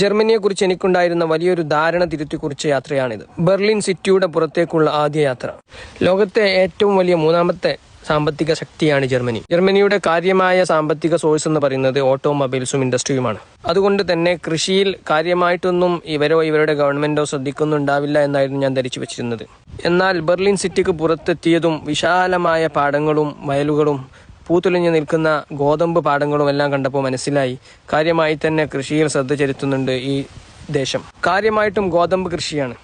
ജർമ്മനിയെക്കുറിച്ച് എനിക്കുണ്ടായിരുന്ന വലിയൊരു ധാരണ തിരുത്തിക്കുറിച്ച യാത്രയാണിത്. ബെർലിൻ സിറ്റിയുടെ പുറത്തേക്കുള്ള ആദ്യ യാത്ര. ലോകത്തെ ഏറ്റവും വലിയ മൂന്നാമത്തെ സാമ്പത്തിക ശക്തിയാണ് ജർമ്മനി. ജർമ്മനിയുടെ കാര്യമായ സാമ്പത്തിക സോഴ്സ് എന്ന് പറയുന്നത് ഓട്ടോമൊബൈൽസും ഇൻഡസ്ട്രിയുമാണ്. അതുകൊണ്ട് തന്നെ കൃഷിയിൽ കാര്യമായിട്ടൊന്നും ഇവരുടെ ഗവൺമെന്റോ ശ്രദ്ധിക്കുന്നുണ്ടാവില്ല എന്നായിരുന്നു ഞാൻ ധരിച്ചു വെച്ചിരുന്നത്. എന്നാൽ ബെർലിൻ സിറ്റിക്ക് പുറത്തെത്തിയതും വിശാലമായ പാടങ്ങളും വയലുകളും പൂത്തുലഞ്ഞു നിൽക്കുന്ന ഗോതമ്പ് പാടങ്ങളും എല്ലാം കണ്ടപ്പോൾ മനസ്സിലായി കാര്യമായി തന്നെ കൃഷിയിൽ ശ്രദ്ധ ചെലുത്തുന്നുണ്ട് ഈ ദേശം. കാര്യമായിട്ടും ഗോതമ്പ് കൃഷിയാണ്.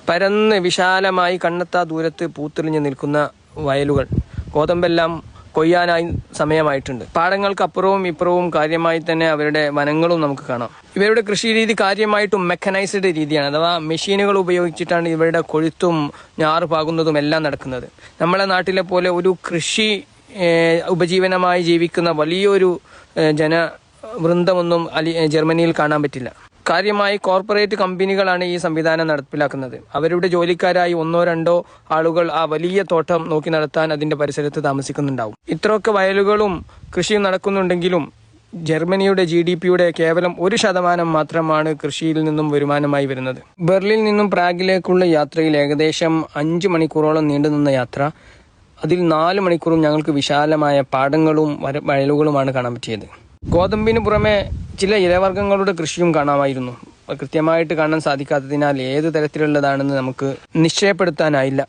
പരന്ന് വിശാലമായി കണ്ണെത്താ ദൂരത്ത് പൂത്തുലഞ്ഞു നിൽക്കുന്ന വയലുകൾ, ഗോതമ്പെല്ലാം കൊയ്യാനായി സമയമായിട്ടുണ്ട്. പാടങ്ങൾക്ക് അപ്പുറവും ഇപ്പുറവും കാര്യമായി തന്നെ അവരുടെ വനങ്ങളും നമുക്ക് കാണാം. ഇവരുടെ കൃഷി രീതി കാര്യമായിട്ടും മെക്കനൈസ്ഡ് രീതിയാണ്, അഥവാ മെഷീനുകൾ ഉപയോഗിച്ചിട്ടാണ് ഇവരുടെ കൊയ്ത്തും ഞാറ് പാകുന്നതും എല്ലാം നടക്കുന്നത്. നമ്മളെ നാട്ടിലെ പോലെ ഒരു കൃഷി ഉപജീവനമായി ജീവിക്കുന്ന വലിയൊരു ജനവൃന്ദമൊന്നും ജർമ്മനിയിൽ കാണാൻ പറ്റില്ല. കാര്യമായി കോർപ്പറേറ്റ് കമ്പനികളാണ് ഈ സംവിധാനം നടപ്പിലാക്കുന്നത്. അവരുടെ ജോലിക്കാരായി 1-2 ആളുകൾ ആ വലിയ തോട്ടം നോക്കി നടത്താൻ അതിന്റെ പരിസരത്ത് താമസിക്കുന്നുണ്ടാവും. ഇത്രയൊക്കെ വയലുകളും കൃഷിയും നടക്കുന്നുണ്ടെങ്കിലും ജർമ്മനിയുടെ GDPയുടെ കേവലം 1% മാത്രമാണ് കൃഷിയിൽ നിന്നും വരുമാനമായി വരുന്നത്. ബെർലിനിൽ നിന്നും പ്രാഗിലേക്കുള്ള യാത്രയിൽ ഏകദേശം 5 മണിക്കൂറോളം നീണ്ടുനിന്ന യാത്ര. അതിൽ 4 മണിക്കൂറും ഞങ്ങൾക്ക് വിശാലമായ പാടങ്ങളും വയലുകളുമാണ് കാണാൻ പറ്റിയത്. ഗോതമ്പിന് പുറമെ ചില ഇലവർഗ്ഗങ്ങളുടെ കൃഷിയും കാണാമായിരുന്നു. കൃത്യമായിട്ട് കാണാൻ സാധിക്കാത്തതിനാൽ ഏത് തരത്തിലുള്ളതാണെന്ന് നമുക്ക് നിശ്ചയപ്പെടുത്താനായില്ല.